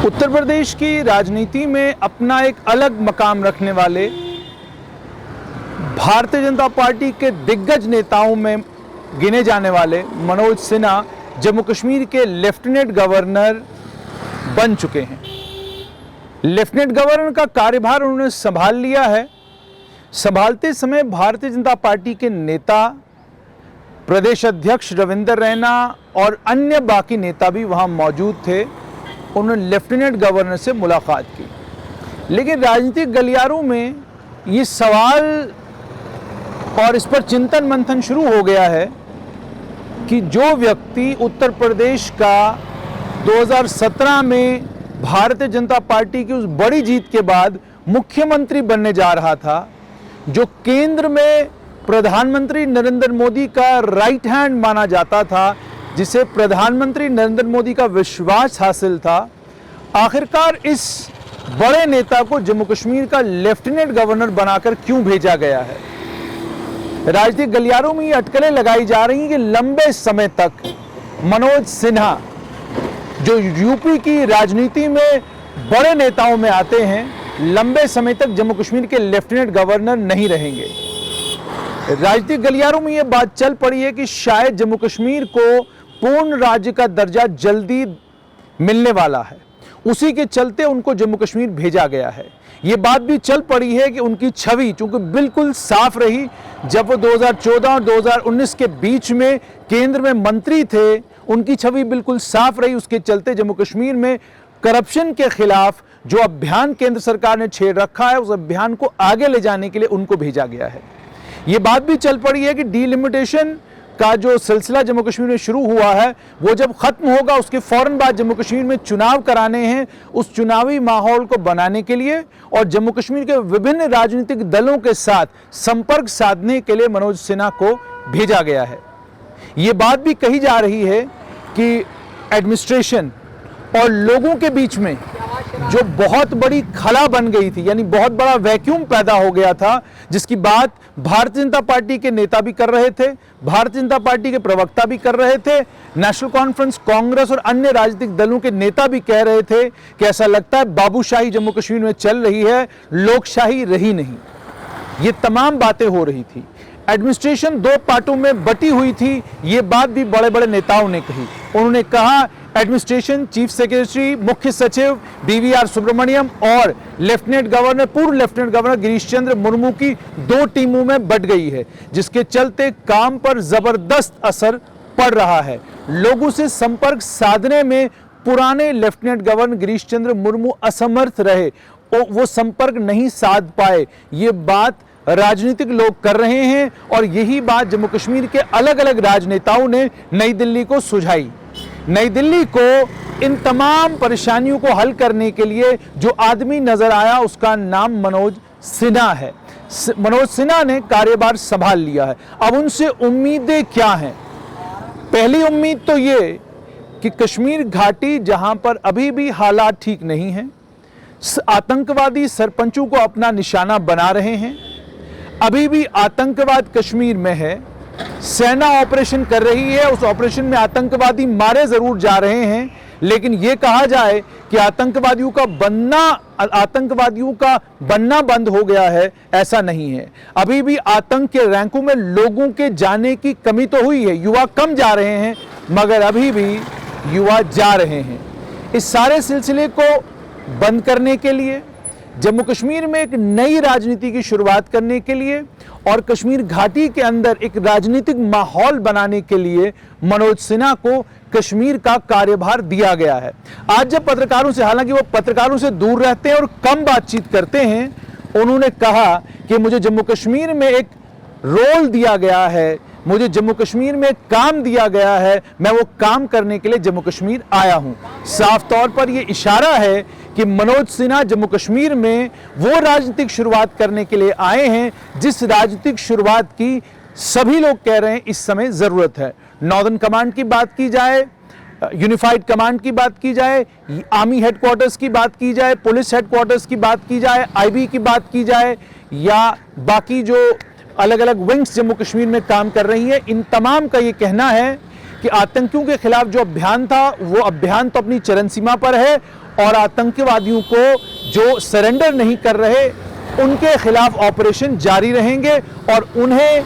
उत्तर प्रदेश की राजनीति में अपना एक अलग मकाम रखने वाले भारतीय जनता पार्टी के दिग्गज नेताओं में गिने जाने वाले मनोज सिन्हा जम्मू कश्मीर के लेफ्टिनेंट गवर्नर बन चुके हैं। लेफ्टिनेंट गवर्नर का कार्यभार उन्होंने संभाल लिया है। संभालते समय भारतीय जनता पार्टी के नेता, प्रदेश अध्यक्ष रविंदर रैना और अन्य बाकी नेता भी वहां मौजूद थे। उन्होंने लेफ्टिनेंट गवर्नर से मुलाकात की, लेकिन राजनीतिक गलियारों में ये सवाल और इस पर चिंतन मंथन शुरू हो गया है कि जो व्यक्ति उत्तर प्रदेश का 2017 में भारतीय जनता पार्टी की उस बड़ी जीत के बाद मुख्यमंत्री बनने जा रहा था, जो केंद्र में प्रधानमंत्री नरेंद्र मोदी का राइट हैंड माना जाता था, जिसे प्रधानमंत्री नरेंद्र मोदी का विश्वास हासिल था, आखिरकार इस बड़े नेता को जम्मू कश्मीर का लेफ्टिनेंट गवर्नर बनाकर क्यों भेजा गया है। राजनीतिक गलियारों में ये अटकलें लगाई जा रही हैं कि लंबे समय तक मनोज सिन्हा, जो यूपी की राजनीति में बड़े नेताओं में आते हैं, लंबे समय तक जम्मू कश्मीर के लेफ्टिनेंट गवर्नर नहीं रहेंगे। राजनीतिक गलियारों में ये बात चल पड़ी है कि शायद जम्मू कश्मीर को पूर्ण राज्य का दर्जा जल्दी मिलने वाला है, उसी के चलते उनको जम्मू कश्मीर भेजा गया है। ये बात भी चल पड़ी है कि उनकी छवि चूंकि बिल्कुल साफ रही, जब वो 2014 और 2019 के बीच में केंद्र में मंत्री थे, उनकी छवि बिल्कुल साफ रही। उसके चलते जम्मू कश्मीर में करप्शन के खिलाफ जो अभियान केंद्र सरकार ने छेड़ रखा है, उस अभियान को आगे ले जाने के लिए उनको भेजा गया है। ये बात भी चल पड़ी है कि डीलिमिटेशन का जो सिलसिला जम्मू कश्मीर में शुरू हुआ है, वो जब खत्म होगा उसके फौरन बाद जम्मू कश्मीर में चुनाव कराने हैं। उस चुनावी माहौल को बनाने के लिए और जम्मू कश्मीर के विभिन्न राजनीतिक दलों के साथ संपर्क साधने के लिए मनोज सिन्हा को भेजा गया है। ये बात भी कही जा रही है कि एडमिनिस्ट्रेशन और लोगों के बीच में जो बहुत बड़ी खला बन गई थी, यानी बहुत बड़ा वैक्यूम पैदा हो गया था, जिसकी बात भारतीय जनता पार्टी के नेता भी कर रहे थे, भारतीय जनता पार्टी के प्रवक्ता भी कर रहे थे, नेशनल कॉन्फ्रेंस, कांग्रेस और अन्य राजनीतिक दलों के नेता भी कह रहे थे कि ऐसा लगता है बाबूशाही जम्मू कश्मीर में चल रही है, लोकशाही रही नहीं। ये तमाम बातें हो रही थी। एडमिनिस्ट्रेशन दो पार्टों में बटी हुई थी, ये बात भी बड़े बड़े नेताओं ने कही। उन्होंने कहा एडमिनिस्ट्रेशन, चीफ सेक्रेटरी, मुख्य सचिव BVR सुब्रमण्यम और लेफ्टिनेंट गवर्नर, पूर्व लेफ्टिनेंट गवर्नर गिरीश चंद्र मुर्मू की दो टीमों में बट गई है, जिसके चलते काम पर जबरदस्त असर पड़ रहा है। लोगों से संपर्क साधने में पुराने लेफ्टिनेंट गवर्नर गिरीश चंद्र मुर्मू असमर्थ रहे, वो संपर्क नहीं साध पाए। ये बात राजनीतिक लोग कर रहे हैं और यही बात जम्मू कश्मीर के अलग अलग राजनेताओं ने नई दिल्ली को सुझाई। नई दिल्ली को इन तमाम परेशानियों को हल करने के लिए जो आदमी नजर आया, उसका नाम मनोज सिन्हा है। मनोज सिन्हा ने कार्यभार संभाल लिया है। अब उनसे उम्मीदें क्या हैं? पहली उम्मीद तो ये कि कश्मीर घाटी, जहां पर अभी भी हालात ठीक नहीं हैं, आतंकवादी सरपंचों को अपना निशाना बना रहे हैं, अभी भी आतंकवाद कश्मीर में है, सेना ऑपरेशन कर रही है, उस ऑपरेशन में आतंकवादी मारे जरूर जा रहे हैं, लेकिन यह कहा जाए कि आतंकवादियों का बनना बंद हो गया है, ऐसा नहीं है। अभी भी आतंक के रैंकों में लोगों के जाने की कमी तो हुई है, युवा कम जा रहे हैं, मगर अभी भी युवा जा रहे हैं। इस सारे सिलसिले को बंद करने के लिए, जम्मू कश्मीर में एक नई राजनीति की शुरुआत करने के लिए और कश्मीर घाटी के अंदर एक राजनीतिक माहौल बनाने के लिए मनोज सिन्हा को कश्मीर का कार्यभार दिया गया है। आज जब पत्रकारों से, हालांकि वो पत्रकारों से दूर रहते हैं और कम बातचीत करते हैं, उन्होंने कहा कि मुझे जम्मू कश्मीर में एक रोल दिया गया है, मुझे जम्मू कश्मीर में काम दिया गया है, मैं वो काम करने के लिए जम्मू कश्मीर आया हूं। साफ तौर पर यह इशारा है कि मनोज सिन्हा जम्मू कश्मीर में वो राजनीतिक शुरुआत करने के लिए आए हैं जिस राजनीतिक शुरुआत की सभी लोग कह रहे हैं इस समय जरूरत है। नॉर्दर्न कमांड की बात की जाए, यूनिफाइड कमांड की बात की जाए, आर्मी हेडक्वार्टर्स की बात की जाए, पुलिस हेडक्वार्टर्स की बात की जाए, IB की बात की जाए, या बाकी जो अलग अलग विंग्स जम्मू कश्मीर में काम कर रही है, इन तमाम का ये कहना है कि आतंकियों के खिलाफ जो अभियान था, वो अभियान तो अपनी चरम सीमा पर है और आतंकवादियों को जो सरेंडर नहीं कर रहे उनके खिलाफ ऑपरेशन जारी रहेंगे और उन्हें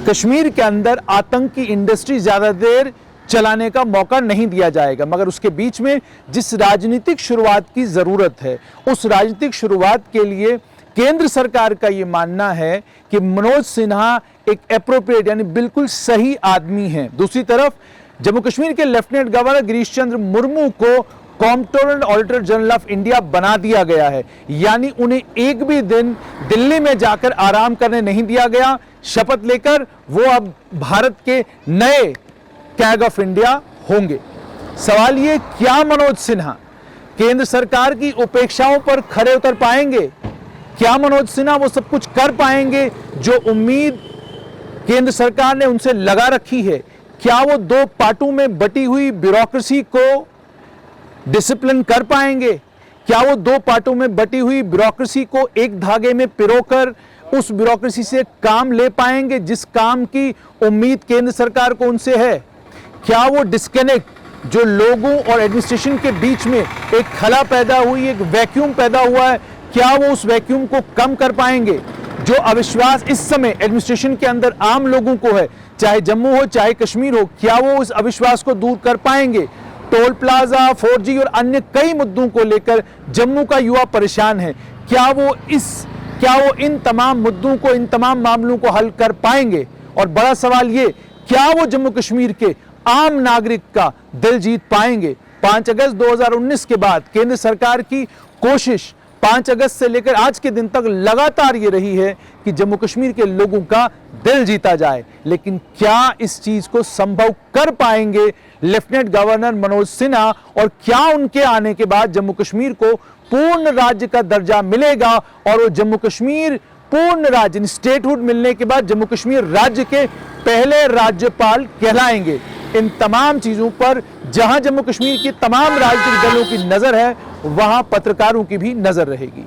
कश्मीर के अंदर आतंक की इंडस्ट्री ज्यादा देर चलाने का मौका नहीं दिया जाएगा। मगर उसके बीच में जिस राजनीतिक शुरुआत की जरूरत है, उस राजनीतिक शुरुआत के लिए केंद्र सरकार का यह मानना है कि मनोज सिन्हा एक एप्रोप्रिएट यानी बिल्कुल सही आदमी हैं। दूसरी तरफ जम्मू कश्मीर के लेफ्टिनेंट गवर्नर गिरीश चंद्र मुर्मू को comptroller auditor general of India बना दिया गया है, यानी उन्हें एक भी दिन दिल्ली में जाकर आराम करने नहीं दिया गया। शपथ लेकर वो अब भारत के नए कैग ऑफ इंडिया होंगे। सवाल ये, क्या मनोज सिन्हा केंद्र सरकार की उपेक्षाओं पर खरे उतर पाएंगे? क्या मनोज सिन्हा वो सब कुछ कर पाएंगे जो उम्मीद केंद्र सरकार ने उनसे लगा रखी है? क्या वो दो पार्टों में बटी हुई ब्यूरोक्रेसी को डिसिप्लिन कर पाएंगे? क्या वो दो पार्टों में बटी हुई ब्यूरोक्रेसी को एक धागे में पिरोकर उस ब्यूरोक्रेसी से काम ले पाएंगे जिस काम की उम्मीद केंद्र सरकार को उनसे है? क्या वो डिस्कनेक्ट जो लोगों और एडमिनिस्ट्रेशन के बीच में एक खला पैदा हुई, एक वैक्यूम पैदा हुआ है, क्या वो उस वैक्यूम को कम कर पाएंगे? जो अविश्वास इस समय एडमिनिस्ट्रेशन के अंदर आम लोगों को है, चाहे जम्मू हो चाहे कश्मीर हो, क्या वो उस अविश्वास को दूर कर पाएंगे? टोल प्लाजा, 4G और अन्य कई मुद्दों को लेकर जम्मू का युवा परेशान है। क्या वो इन तमाम मुद्दों को, इन तमाम मामलों को हल कर पाएंगे? और बड़ा सवाल ये, क्या वो जम्मू कश्मीर के आम नागरिक का दिल जीत पाएंगे? 5 अगस्त 2019 के बाद केंद्र सरकार की कोशिश 5 अगस्त से लेकर आज के दिन तक लगातार ये रही है कि जम्मू कश्मीर के लोगों का दिल जीता जाए, लेकिन क्या इस चीज को संभव कर पाएंगे लेफ्टिनेंट गवर्नर मनोज सिन्हा? और क्या उनके आने के बाद जम्मू कश्मीर को पूर्ण राज्य का दर्जा मिलेगा और वो जम्मू कश्मीर पूर्ण राज्य स्टेटहुड मिलने के बाद जम्मू कश्मीर राज्य के पहले राज्यपाल कहलाएंगे? इन तमाम चीजों पर जहां जम्मू कश्मीर की तमाम राजनीतिक दलों की नजर है, वहां पत्रकारों की भी नजर रहेगी।